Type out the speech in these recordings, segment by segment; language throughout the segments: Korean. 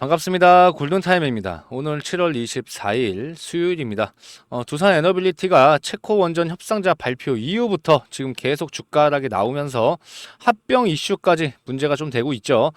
반갑습니다. 골든타임입니다. 오늘 7월 24일 수요일입니다. 두산 에너빌리티가 체코 원전 협상자 발표 이후부터 지금 계속 주가 하락이 나오면서 합병 이슈까지 문제가 좀 되고 있죠.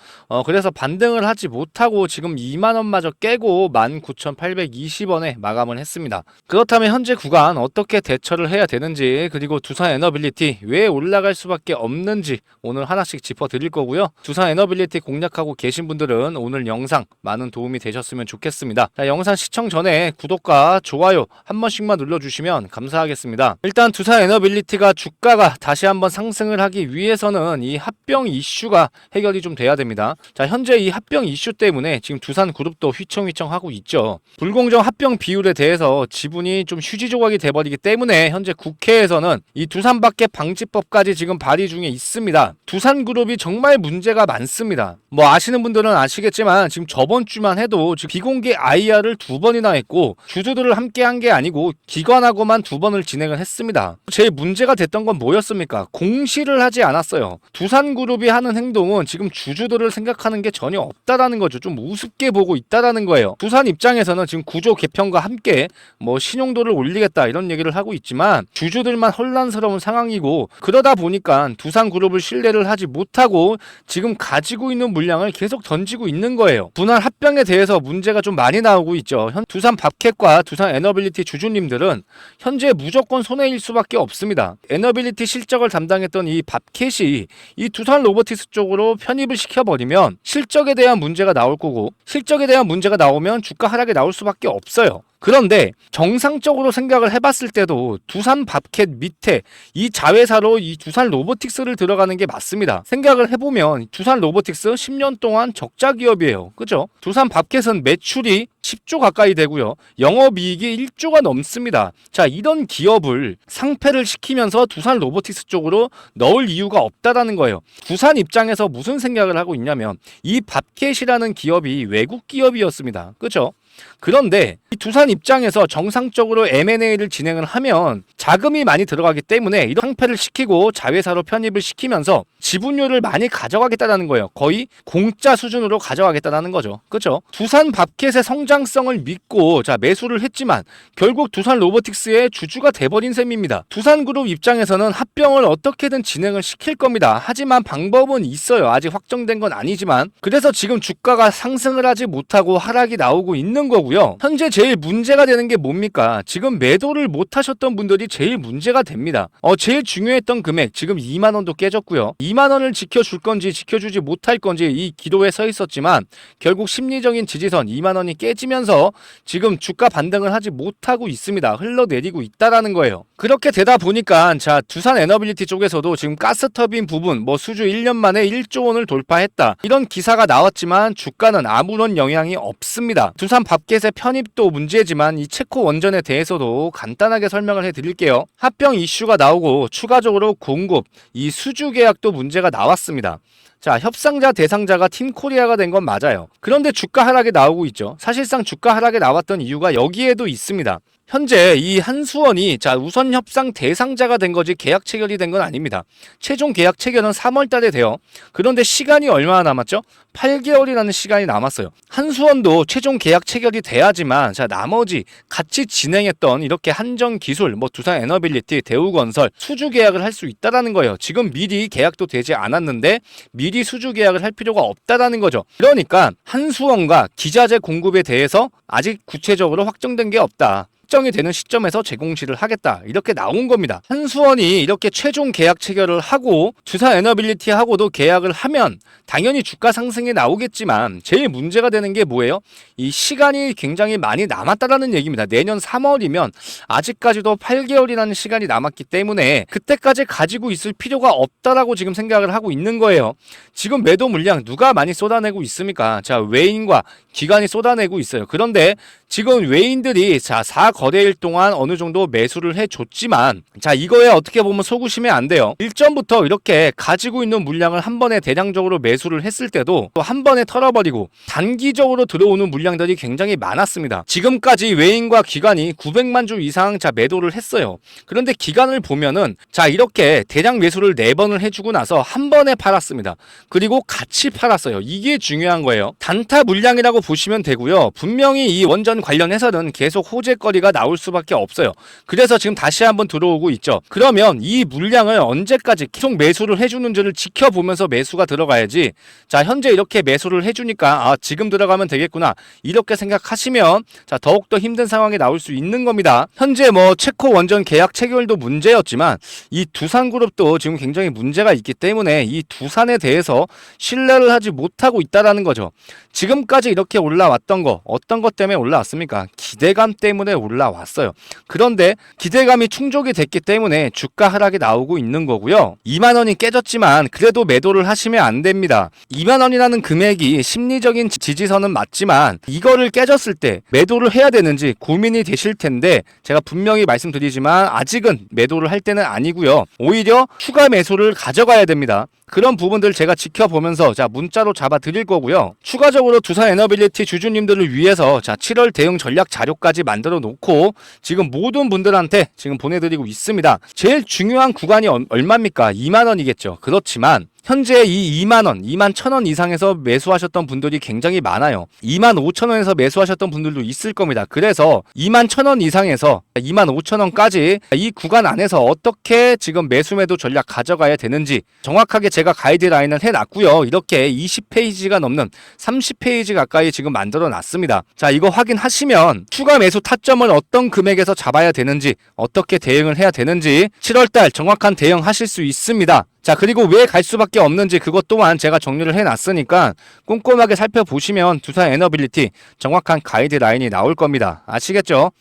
그래서 반등을 하지 못하고 지금 2만원마저 깨고 19,820원에 마감을 했습니다. 그렇다면 현재 구간 어떻게 대처를 해야 되는지, 그리고 두산 에너빌리티 왜 올라갈 수밖에 없는지 오늘 하나씩 짚어드릴 거고요. 두산 에너빌리티 공략하고 계신 분들은 오늘 영상 많은 도움이 되셨으면 좋겠습니다. 자, 영상 시청 전에 구독과 좋아요 한 번씩만 눌러주시면 감사하겠습니다. 일단 두산 에너빌리티가 주가가 다시 한번 상승을 하기 위해서는 이 합병 이슈가 해결이 좀 돼야 됩니다. 자, 현재 이 합병 이슈 때문에 지금 두산그룹도 휘청휘청하고 있죠. 불공정 합병 비율에 대해서 지분이 좀 휴지 조각이 돼버리기 때문에 현재 국회에서는 이 두산밖에 방지법까지 지금 발의 중에 있습니다. 두산그룹이 정말 문제가 많습니다. 뭐 아시는 분들은 아시겠지만 지금 저번 주만 해도 지금 비공개 IR을 2번이나 했고, 주주들을 함께 한 게 아니고 기관하고만 2번을 진행을 했습니다. 제일 문제가 됐던 건 뭐였습니까? 공시를 하지 않았어요. 두산그룹이 하는 행동은 지금 주주들을 생각하는 게 전혀 없다라는 거죠. 좀 우습게 보고 있다라는 거예요. 두산 입장에서는 지금 구조 개편과 함께 뭐 신용도를 올리겠다 이런 얘기를 하고 있지만 주주들만 혼란스러운 상황이고, 그러다 보니까 두산그룹을 신뢰를 하지 못하고 지금 가지고 있는 물량을 계속 던지고 있는 거예요. 분할 합병에 대해서 문제가 좀 많이 나오고 있죠. 두산 밥캣과 두산 에너빌리티 주주님들은 현재 무조건 손해일 수밖에 없습니다. 에너빌리티 실적을 담당했던 이 밥캣이 이 두산 로보틱스 쪽으로 편입을 시켜버리면 실적에 대한 문제가 나올 거고, 실적에 대한 문제가 나오면 주가 하락이 나올 수밖에 없어요. 그런데 정상적으로 생각을 해봤을 때도 두산 밥캣 밑에 이 자회사로 이 두산 로보틱스를 들어가는 게 맞습니다. 생각을 해보면 두산 로보틱스 10년 동안 적자 기업이에요. 그죠? 두산 밥캣은 매출이 10조 가까이 되고요. 영업이익이 1조가 넘습니다. 자, 이런 기업을 상폐를 시키면서 두산 로보틱스 쪽으로 넣을 이유가 없다라는 거예요. 두산 입장에서 무슨 생각을 하고 있냐면 이 밥캣이라는 기업이 외국 기업이었습니다. 그죠? 그런데 이 두산 입장에서 정상적으로 M&A를 진행을 하면 자금이 많이 들어가기 때문에 이런 상폐를 시키고 자회사로 편입을 시키면서 지분율을 많이 가져가겠다는 거예요. 거의 공짜 수준으로 가져가겠다는 거죠. 그렇죠? 두산 밥캣의 성장성을 믿고 매수를 했지만 결국 두산 로보틱스의 주주가 돼버린 셈입니다. 두산그룹 입장에서는 합병을 어떻게든 진행을 시킬 겁니다. 하지만 방법은 있어요. 아직 확정된 건 아니지만. 그래서 지금 주가가 상승을 하지 못하고 하락이 나오고 있는 거고요. 현재 제일 문제가 되는 게 뭡니까? 지금 매도를 못 하셨던 분들이 제일 문제가 됩니다. 제일 중요했던 금액 지금 2만원도 깨졌고요. 2만원을 지켜줄 건지 지켜주지 못할 건지 이 기로에 서 있었지만 결국 심리적인 지지선 2만원이 깨지면서 지금 주가 반등을 하지 못하고 있습니다. 흘러내리고 있다라는 거예요. 그렇게 되다 보니까 두산 에너빌리티 쪽에서도 지금 가스터빈 부분 수주 1년 만에 1조 원을 돌파했다, 이런 기사가 나왔지만 주가는 아무런 영향이 없습니다. 두산 밥캣의 편입도 문제지만 이 체코 원전에 대해서도 간단하게 설명을 해드릴게요. 합병 이슈가 나오고 추가적으로 공급, 이 수주 계약도 문제가 나왔습니다. 자, 협상자 대상자가 팀코리아가 된 건 맞아요. 그런데 주가 하락이 나오고 있죠. 사실상 주가 하락이 나왔던 이유가 여기에도 있습니다. 현재 이 한수원이 우선 협상 대상자가 된 거지 계약 체결이 된 건 아닙니다. 최종 계약 체결은 3월 달에 돼요. 그런데 시간이 얼마나 남았죠? 8개월이라는 시간이 남았어요. 한수원도 최종 계약 체결이 돼야지만 나머지 같이 진행했던 이렇게 한전기술, 두산 에너빌리티, 대우건설 수주 계약을 할 수 있다라는 거예요. 지금 미리 계약도 되지 않았는데 미리 수주 계약을 할 필요가 없다라는 거죠. 그러니까 한수원과 기자재 공급에 대해서 아직 구체적으로 확정된 게 없다, 확정이 되는 시점에서 재공시를 하겠다, 이렇게 나온 겁니다. 한수원이 이렇게 최종 계약 체결을 하고 두산 에너빌리티하고도 계약을 하면 당연히 주가 상승이 나오겠지만 제일 문제가 되는 게 뭐예요? 이 시간이 굉장히 많이 남았다라는 얘기입니다. 내년 3월이면 아직까지도 8개월이라는 시간이 남았기 때문에 그때까지 가지고 있을 필요가 없다라고 지금 생각을 하고 있는 거예요. 지금 매도 물량 누가 많이 쏟아내고 있습니까? 외인과 기관이 쏟아내고 있어요. 그런데 지금 외인들이 자 4거래일 동안 어느 정도 매수를 해줬지만 자 이거에 어떻게 보면 속으시면 안 돼요. 일전부터 이렇게 가지고 있는 물량을 한 번에 대량적으로 매수를 했을 때도 또 한 번에 털어버리고 단기적으로 들어오는 물량들이 굉장히 많았습니다. 지금까지 외인과 기관이 900만 주 이상 자 매도를 했어요. 그런데 기간을 보면은 자 이렇게 대량 매수를 4번을 해주고 나서 한 번에 팔았습니다. 그리고 같이 팔았어요. 이게 중요한 거예요. 단타 물량이라고 보시면 되고요. 분명히 이 원전 관련해서는 계속 호재거리가 나올 수밖에 없어요. 그래서 지금 다시 한번 들어오고 있죠. 그러면 이 물량을 언제까지 계속 매수를 해주는지를 지켜보면서 매수가 들어가야지. 자 현재 이렇게 매수를 해주니까 아 지금 들어가면 되겠구나 이렇게 생각하시면 자 더욱더 힘든 상황이 나올 수 있는 겁니다. 현재 뭐 체코 원전 계약 체결도 문제였지만 이 두산그룹도 지금 굉장히 문제가 있기 때문에 이 두산에 대해서 신뢰를 하지 못하고 있다라는 거죠. 지금까지 이렇게 올라왔던 거 어떤 것 때문에 올라왔습니까? 기대감 때문에 올라왔어요. 그런데 기대감이 충족이 됐기 때문에 주가 하락이 나오고 있는 거고요. 2만 원이 깨졌지만 그래도 매도를 하시면 안 됩니다. 2만 원이라는 금액이 심리적인 지지선은 맞지만 이거를 깨졌을 때 매도를 해야 되는지 고민이 되실 텐데 제가 분명히 말씀드리지만 아직은 매도를 할 때는 아니고요. 오히려 추가 매수를 가져가야 됩니다. 그런 부분들 제가 지켜보면서 자 문자로 잡아 드릴 거고요. 추가적으로 두산에너빌리티 주주님들을 위해서 자 7월 대응 전략 자료까지 만들어 놓고 지금 모든 분들한테 지금 보내드리고 있습니다. 제일 중요한 구간이 얼마입니까? 2만 원이겠죠. 그렇지만 현재 이 2만원, 2만 1천원 이상에서 매수하셨던 분들이 굉장히 많아요. 2만 5천원에서 매수하셨던 분들도 있을 겁니다. 그래서 2만 1천원 이상에서 2만 5천원까지 이 구간 안에서 어떻게 지금 매수 매도 전략 가져가야 되는지 정확하게 제가 가이드라인을 해놨고요. 이렇게 20페이지가 넘는 30페이지 가까이 지금 만들어 놨습니다. 자, 이거 확인하시면 추가 매수 타점을 어떤 금액에서 잡아야 되는지 어떻게 대응을 해야 되는지 7월달 정확한 대응하실 수 있습니다. 자, 그리고 왜 갈 수밖에 없는지 그것 또한 제가 정리를 해놨으니까 꼼꼼하게 살펴보시면 두산에너빌리티 정확한 가이드라인이 나올 겁니다. 아시겠죠?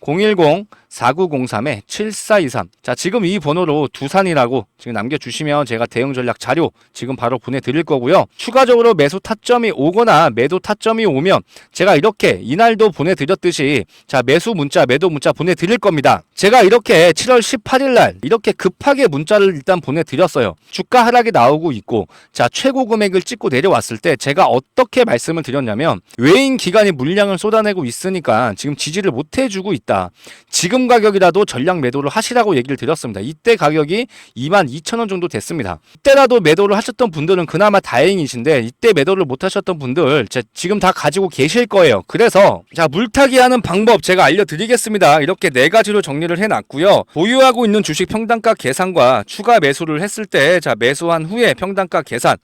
010-4903-7423 자, 지금 이 번호로 두산이라고 지금 남겨주시면 제가 대응 전략 자료 지금 바로 보내드릴 거고요. 추가적으로 매수 타점이 오거나 매도 타점이 오면 제가 이렇게 이날도 보내드렸듯이 자 매수 문자 매도 문자 보내드릴 겁니다. 제가 이렇게 7월 18일 날 이렇게 급하게 문자를 일단 보내드렸어요. 주가 하락이 나오고 있고 자 최고 금액을 찍고 내려왔을 때 제가 어떻게 말씀을 드렸냐면 외인 기관이 물량을 쏟아내고 있으니까 지금 지지를 못 해주고 있다. 지금 가격이라도 전량 매도를 하시라고 얘기를 드렸습니다. 이때 가격이 22,000원 정도 됐습니다. 이때라도 매도를 하셨던 분들은 그나마 다행이신데 이때 매도를 못 하셨던 분들 지금 다 가지고 계실 거예요. 그래서 자 물타기 하는 방법 제가 알려드리겠습니다. 이렇게 4가지로 정리를 해놨고요. 보유하고 있는 주식 평단가 계산과 추가 매수를 했을 때 자 매수한 후에 평단가 계산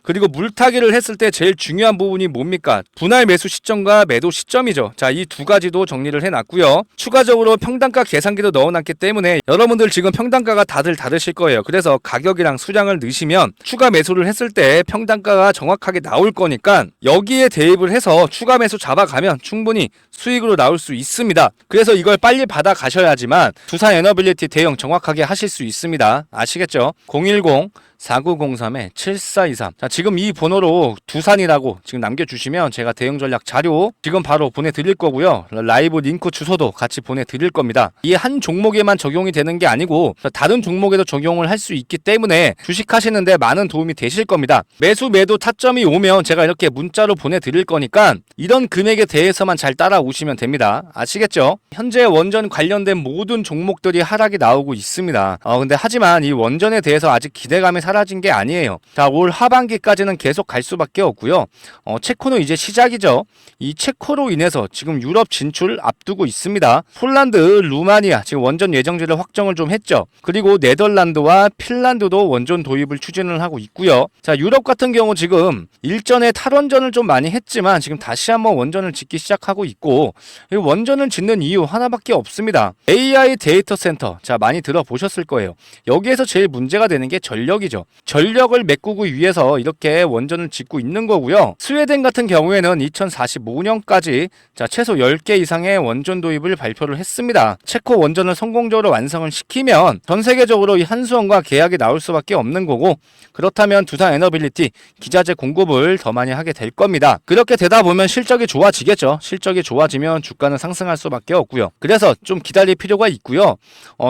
그리고 물타기를 했을 때 제일 중요한 부분이 뭡니까? 분할 매수 시점과 매도 시점이죠. 자, 이 2가지도 정리를 해놨고요. 추가적으로 평단가 계산기도 넣어놨기 때문에 여러분들 지금 평단가가 다들 다르실 거예요. 그래서 가격이랑 수량을 넣으시면 추가 매수를 했을 때 평단가가 정확하게 나올 거니까 여기에 대입을 해서 추가 매수 잡아가면 충분히 수익으로 나올 수 있습니다. 그래서 이걸 빨리 받아 가셔야지만 두산에너빌리티 대응 정확하게 하실 수 있습니다. 아시겠죠? 010-4903-7423 자, 지금 이 번호로 두산이라고 지금 남겨주시면 제가 대응 전략 자료 지금 바로 보내드릴 거고요. 라이브 링크 주소도 같이 보내드릴 겁니다. 이 한 종목에만 적용이 되는 게 아니고 다른 종목에도 적용을 할 수 있기 때문에 주식하시는데 많은 도움이 되실 겁니다. 매수 매도 타점이 오면 제가 이렇게 문자로 보내드릴 거니까 이런 금액에 대해서만 잘 따라오시면 됩니다. 아시겠죠? 현재 원전 관련된 모든 종목들이 하락이 나오고 있습니다. 근데 하지만 이 원전에 대해서 아직 기대감이 사라진 게 아니에요. 자, 올 하반기까지는 계속 갈 수밖에 없고요. 체코는 이제 시작이죠. 이 체코로 인해서 지금 유럽 진출 앞두고 있습니다. 폴란드, 루마니아 지금 원전 예정지를 확정을 좀 했죠. 그리고 네덜란드와 핀란드도 원전 도입을 추진을 하고 있고요. 자, 유럽 같은 경우 지금 일전에 탈원전을 좀 많이 했지만 지금 다시 한번 원전을 짓기 시작하고 있고 이 원전을 짓는 이유 하나밖에 없습니다. AI 데이터 센터 자 많이 들어보셨을 거예요. 여기에서 제일 문제가 되는 게 전력이죠. 거죠. 전력을 메꾸기 위해서 이렇게 원전을 짓고 있는 거고요. 스웨덴 같은 경우에는 2045년까지 최소 10개 이상의 원전 도입을 발표를 했습니다. 체코 원전을 성공적으로 완성을 시키면 전 세계적으로 이 한수원과 계약이 나올 수밖에 없는 거고, 그렇다면 두산 에너빌리티 기자재 공급을 더 많이 하게 될 겁니다. 그렇게 되다 보면 실적이 좋아지겠죠. 실적이 좋아지면 주가는 상승할 수밖에 없고요. 그래서 좀 기다릴 필요가 있고요.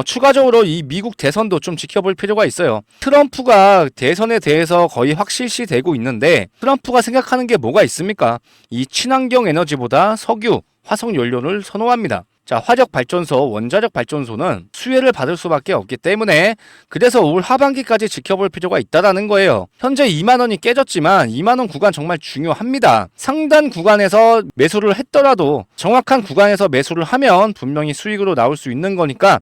추가적으로 이 미국 대선도 좀 지켜볼 필요가 있어요. 트럼프가 대선에 대해서 거의 확실시 되고 있는데, 트럼프가 생각하는 게 뭐가 있습니까? 이 친환경 에너지보다 석유, 화석 연료를 선호합니다. 화력 발전소, 원자력 발전소는 수혜를 받을 수밖에 없기 때문에, 그래서 올 하반기까지 지켜볼 필요가 있다라는 거예요. 현재 2만 원이 깨졌지만 2만 원 구간 정말 중요합니다. 상단 구간에서 매수를 했더라도 정확한 구간에서 매수를 하면 분명히 수익으로 나올 수 있는 거니까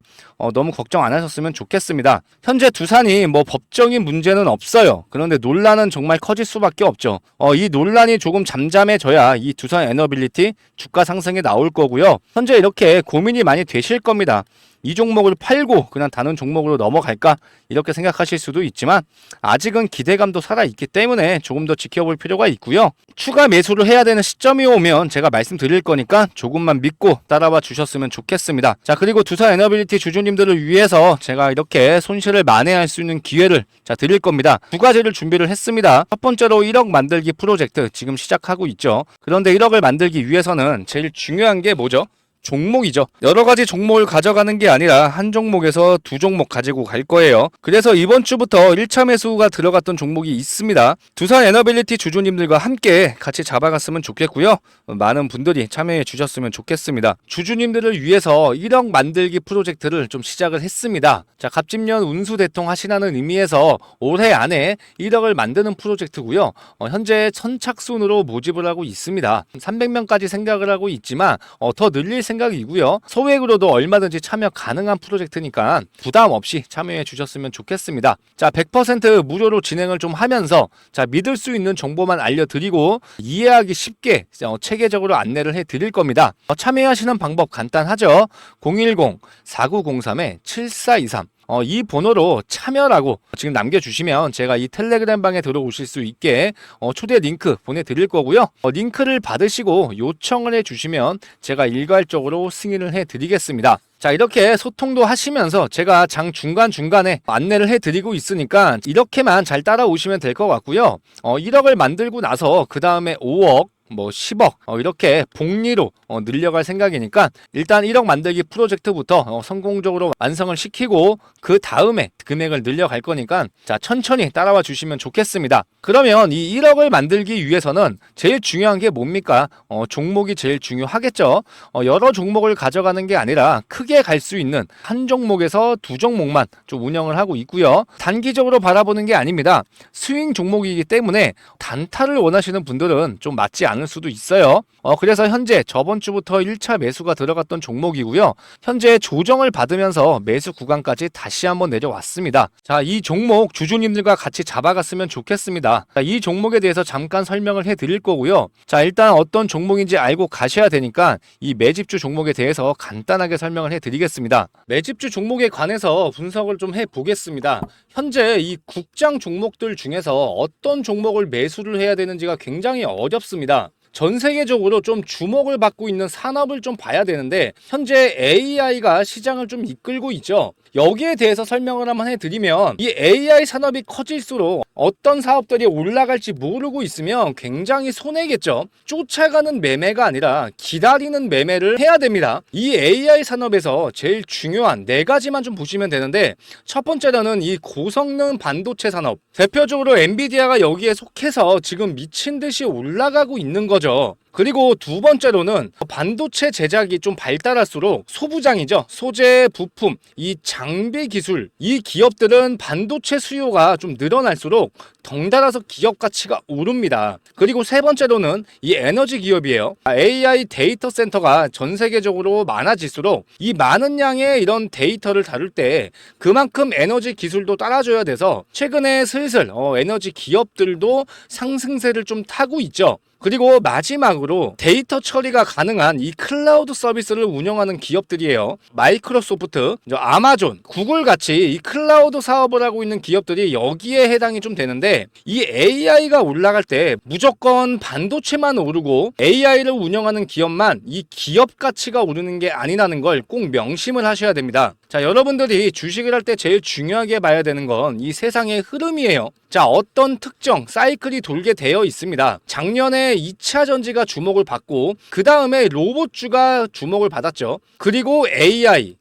너무 걱정 안 하셨으면 좋겠습니다. 현재 두산이 법적인 문제는 없어요. 그런데 논란은 정말 커질 수밖에 없죠. 이 논란이 조금 잠잠해져야 이 두산 에너빌리티 주가 상승이 나올 거고요. 현재 이렇게 고민이 많이 되실 겁니다. 이 종목을 팔고 그냥 다른 종목으로 넘어갈까? 이렇게 생각하실 수도 있지만, 아직은 기대감도 살아있기 때문에 조금 더 지켜볼 필요가 있고요. 추가 매수를 해야 되는 시점이 오면 제가 말씀드릴 거니까 조금만 믿고 따라와 주셨으면 좋겠습니다. 그리고 두산 에너빌리티 주주님들을 위해서 제가 이렇게 손실을 만회할 수 있는 기회를 드릴 겁니다. 두 가지를 준비를 했습니다. 첫 번째로 1억 만들기 프로젝트 지금 시작하고 있죠. 그런데 1억을 만들기 위해서는 제일 중요한 게 뭐죠? 종목이죠. 여러 가지 종목을 가져가는 게 아니라 한 종목에서 두 종목 가지고 갈 거예요. 그래서 이번 주부터 1차 매수가 들어갔던 종목이 있습니다. 두산 에너빌리티 주주님들과 함께 같이 잡아갔으면 좋겠고요. 많은 분들이 참여해 주셨으면 좋겠습니다. 주주님들을 위해서 1억 만들기 프로젝트를 좀 시작을 했습니다. 갑진년 운수대통 하시라는 의미에서 올해 안에 1억을 만드는 프로젝트고요. 현재 선착순으로 모집을 하고 있습니다. 300명까지 생각을 하고 있지만 더 늘릴 생각이고요. 소액으로도 얼마든지 참여 가능한 프로젝트니까 부담 없이 참여해 주셨으면 좋겠습니다. 100% 무료로 진행을 좀 하면서 믿을 수 있는 정보만 알려드리고 이해하기 쉽게 체계적으로 안내를 해드릴 겁니다. 참여하시는 방법 간단하죠. 010-4903-7423 이 번호로 참여라고 지금 남겨주시면 제가 이 텔레그램 방에 들어오실 수 있게 초대 링크 보내드릴 거고요. 링크를 받으시고 요청을 해주시면 제가 일괄적으로 승인을 해드리겠습니다. 이렇게 소통도 하시면서 제가 장 중간중간에 안내를 해드리고 있으니까 이렇게만 잘 따라오시면 될 것 같고요. 1억을 만들고 나서 그 다음에 5억 10억 이렇게 복리로 늘려갈 생각이니까 일단 1억 만들기 프로젝트부터 성공적으로 완성을 시키고 그 다음에 금액을 늘려갈 거니까 천천히 따라와 주시면 좋겠습니다. 그러면 이 1억을 만들기 위해서는 제일 중요한 게 뭡니까? 종목이 제일 중요하겠죠. 여러 종목을 가져가는 게 아니라 크게 갈 수 있는 한 종목에서 두 종목만 좀 운영을 하고 있고요. 단기적으로 바라보는 게 아닙니다. 스윙 종목이기 때문에 단타를 원하시는 분들은 좀 맞지 않을 수도 있어요. 그래서 현재 저번 주부터 1차 매수가 들어갔던 종목이고요. 현재 조정을 받으면서 매수 구간까지 다시 한번 내려왔습니다. 이 종목 주주님들과 같이 잡아갔으면 좋겠습니다. 이 종목에 대해서 잠깐 설명을 해드릴 거고요. 일단 어떤 종목인지 알고 가셔야 되니까 이 매집주 종목에 대해서 간단하게 설명을 해드리겠습니다. 매집주 종목에 관해서 분석을 좀 해보겠습니다. 현재 이 국장 종목들 중에서 어떤 종목을 매수를 해야 되는지가 굉장히 어렵습니다. 전 세계적으로 좀 주목을 받고 있는 산업을 좀 봐야 되는데 현재 AI가 시장을 좀 이끌고 있죠. 여기에 대해서 설명을 한번 해드리면 이 AI 산업이 커질수록 어떤 사업들이 올라갈지 모르고 있으면 굉장히 손해겠죠. 쫓아가는 매매가 아니라 기다리는 매매를 해야 됩니다. 이 AI 산업에서 제일 중요한 네 가지만 좀 보시면 되는데, 첫 번째로는 이 고성능 반도체 산업, 대표적으로 엔비디아가 여기에 속해서 지금 미친 듯이 올라가고 있는 거죠. 그리고 두 번째로는 반도체 제작이 좀 발달할수록 소부장이죠. 소재, 부품, 이 장비 기술, 이 기업들은 반도체 수요가 좀 늘어날수록 덩달아서 기업 가치가 오릅니다. 그리고 세 번째로는 이 에너지 기업이에요. AI 데이터 센터가 전 세계적으로 많아질수록 이 많은 양의 이런 데이터를 다룰 때 그만큼 에너지 기술도 따라줘야 돼서 최근에 슬슬 에너지 기업들도 상승세를 좀 타고 있죠. 그리고 마지막으로 데이터 처리가 가능한 이 클라우드 서비스를 운영하는 기업들이에요. 마이크로소프트, 아마존, 구글 같이 이 클라우드 사업을 하고 있는 기업들이 여기에 해당이 좀 되는데, 이 AI가 올라갈 때 무조건 반도체만 오르고 AI를 운영하는 기업만 이 기업 가치가 오르는 게 아니라는 걸 꼭 명심을 하셔야 됩니다. 자, 여러분들이 주식을 할 때 제일 중요하게 봐야 되는 건 이 세상의 흐름이에요. 자, 어떤 특정 사이클이 돌게 되어 있습니다. 작년에 2차 전지가 주목을 받고 그 다음에 로봇주가 주목을 받았죠. 그리고 AI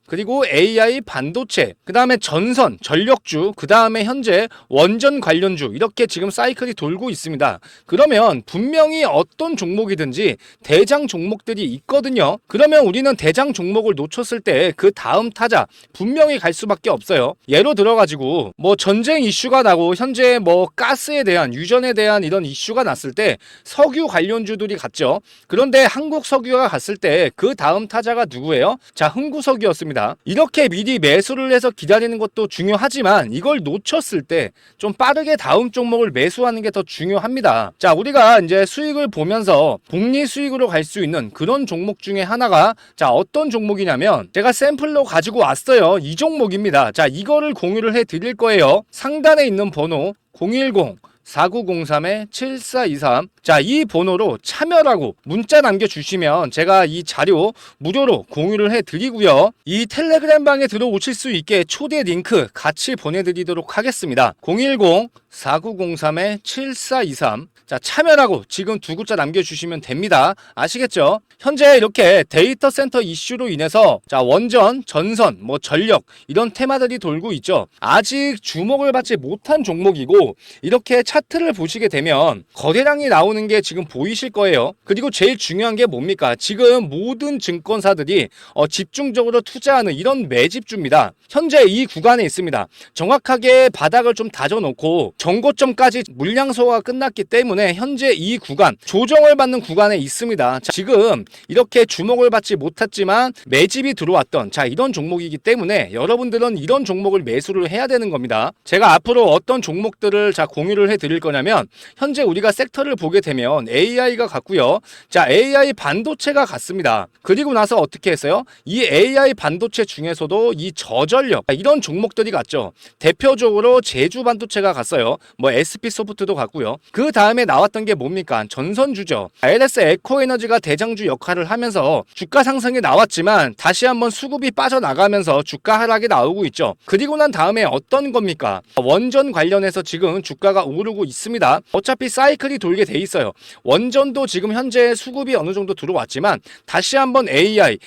반도체, 그 다음에 전선, 전력주, 그 다음에 현재 원전 관련주, 이렇게 지금 사이클이 돌고 있습니다. 그러면 분명히 어떤 종목이든지 대장 종목들이 있거든요. 그러면 우리는 대장 종목을 놓쳤을 때 그 다음 타자 분명히 갈 수밖에 없어요. 예로 들어가지고 뭐 전쟁 이슈가 나고 현재 뭐 가스에 대한, 유전에 대한 이런 이슈가 났을 때 석유 관련주들이 갔죠. 그런데 한국 석유가 갔을 때 그 다음 타자가 누구예요? 자, 흥구석유였습니다. 이렇게 미리 매수를 해서 기다리는 것도 중요하지만 이걸 놓쳤을 때 좀 빠르게 다음 종목을 매수하는 게 더 중요합니다. 자, 우리가 이제 수익을 보면서 복리 수익으로 갈 수 있는 그런 종목 중에 하나가, 자, 어떤 종목이냐면 제가 샘플로 가지고 왔어요. 이 종목입니다. 자, 이거를 공유를 해 드릴 거예요. 상단에 있는 번호 010-4903-7423. 자, 이 번호로 참여라고 문자 남겨주시면 제가 이 자료 무료로 공유를 해드리고요. 이 텔레그램 방에 들어오실 수 있게 초대 링크 같이 보내드리도록 하겠습니다. 010-4903-7423. 자, 참여라고 지금 두 글자 남겨주시면 됩니다. 아시겠죠? 현재 이렇게 데이터 센터 이슈로 인해서 자, 원전, 전선, 뭐 전력 이런 테마들이 돌고 있죠. 아직 주목을 받지 못한 종목이고, 이렇게 차트를 보시게 되면 거래량이 나오는 게 지금 보이실 거예요. 그리고 제일 중요한 게 뭡니까? 지금 모든 증권사들이 집중적으로 투자하는 이런 매집주입니다. 현재 이 구간에 있습니다. 정확하게 바닥을 좀 다져놓고 정고점까지 물량 소화가 끝났기 때문에 현재 이 구간, 조정을 받는 구간에 있습니다. 자, 지금 이렇게 주목을 받지 못했지만 매집이 들어왔던, 자, 이런 종목이기 때문에 여러분들은 이런 종목을 매수를 해야 되는 겁니다. 제가 앞으로 어떤 종목들을 자 공유를 해드릴 거냐면, 현재 우리가 섹터를 보게 되면 AI가 갔고요. 자, AI 반도체가 갔습니다. 그리고 나서 어떻게 했어요? 이 AI 반도체 중에서도 이 저전력, 이런 종목들이 갔죠. 대표적으로 제주 반도체가 갔어요. 뭐 SP소프트도 갔고요. 그 다음에 나왔던 게 뭡니까? 전선주죠. LS 에코에너지가 대장주 역할을 하면서 주가 상승이 나왔지만 다시 한번 수급이 빠져나가면서 주가 하락이 나오고 있죠. 그리고 난 다음에 어떤 겁니까? 원전 관련해서 지금 주가가 오르고 있습니다. 어차피 사이클이 돌게 돼 있어요. 원전도 지금 현재 수급이 어느 정도 들어왔지만 다시 한번 AI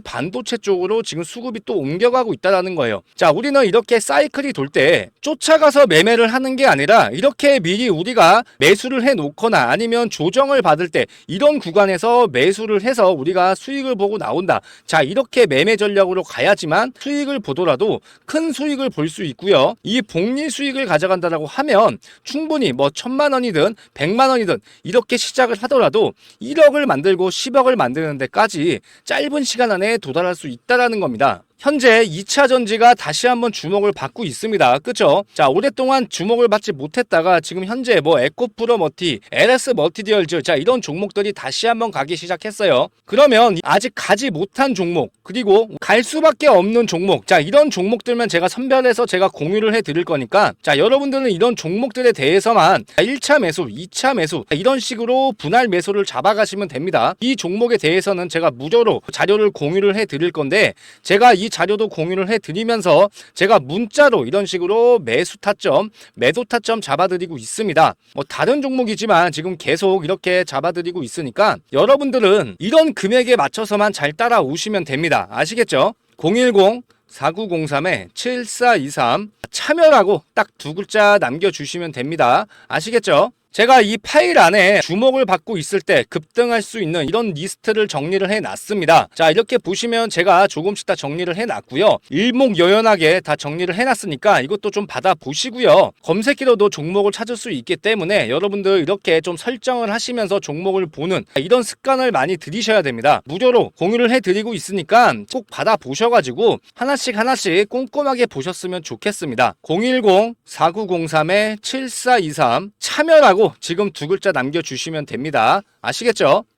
반도체 쪽으로 지금 수급이 또 옮겨가고 있다는 거예요. 자, 우리는 이렇게 사이클이 돌 때 쫓아가서 매매를 하는 게 아니라 이렇게 미리 우리가 매수를 해 놓거나 아니면 조정을 받을 때 이런 구간에서 매수를 해서 우리가 수익을 보고 나온다. 자, 이렇게 매매 전략으로 가야지만 수익을 보더라도 큰 수익을 볼 수 있고요. 이 복리 수익을 가져간다라고 하면 충분히 뭐 1,000만 원이든 100만 원이든 이렇게 시작을 하더라도 1억을 만들고 10억을 만드는 데까지 짧은 시간 안에 도달할 수 있다라는 겁니다. 현재 2차 전지가 다시 한번 주목을 받고 있습니다. 그쵸? 자, 오랫동안 주목을 받지 못했다가 지금 현재 뭐 에코프로 머티, LS 멀티듀얼즈, 자, 이런 종목들이 다시 한번 가기 시작했어요. 그러면 아직 가지 못한 종목, 그리고 갈 수밖에 없는 종목, 자, 이런 종목들만 제가 선별해서 제가 공유를 해 드릴 거니까, 자, 여러분들은 이런 종목들에 대해서만 1차 매수, 2차 매수 이런 식으로 분할 매수를 잡아가시면 됩니다. 이 종목에 대해서는 제가 무료로 자료를 공유를 해 드릴 건데, 제가 이 자료도 공유를 해드리면서 제가 문자로 이런 식으로 매수 타점, 매도 타점 잡아드리고 있습니다. 뭐 다른 종목이지만 지금 계속 이렇게 잡아드리고 있으니까 여러분들은 이런 금액에 맞춰서만 잘 따라오시면 됩니다. 아시겠죠? 010-4903-7423 참여라고 딱 두 글자 남겨주시면 됩니다. 아시겠죠? 제가 이 파일 안에 주목을 받고 있을 때 급등할 수 있는 이런 리스트를 정리를 해놨습니다. 자, 이렇게 보시면 제가 조금씩 다 정리를 해놨고요. 일목요연하게 다 정리를 해놨으니까 이것도 좀 받아보시고요. 검색기로도 종목을 찾을 수 있기 때문에 여러분들 이렇게 좀 설정을 하시면서 종목을 보는 이런 습관을 많이 들이셔야 됩니다. 무료로 공유를 해드리고 있으니까 꼭 받아보셔가지고 하나씩 꼼꼼하게 보셨으면 좋겠습니다. 010-4903-7423 참여라고 구독이라고 지금 두 글자 남겨주시면 됩니다. 아시겠죠?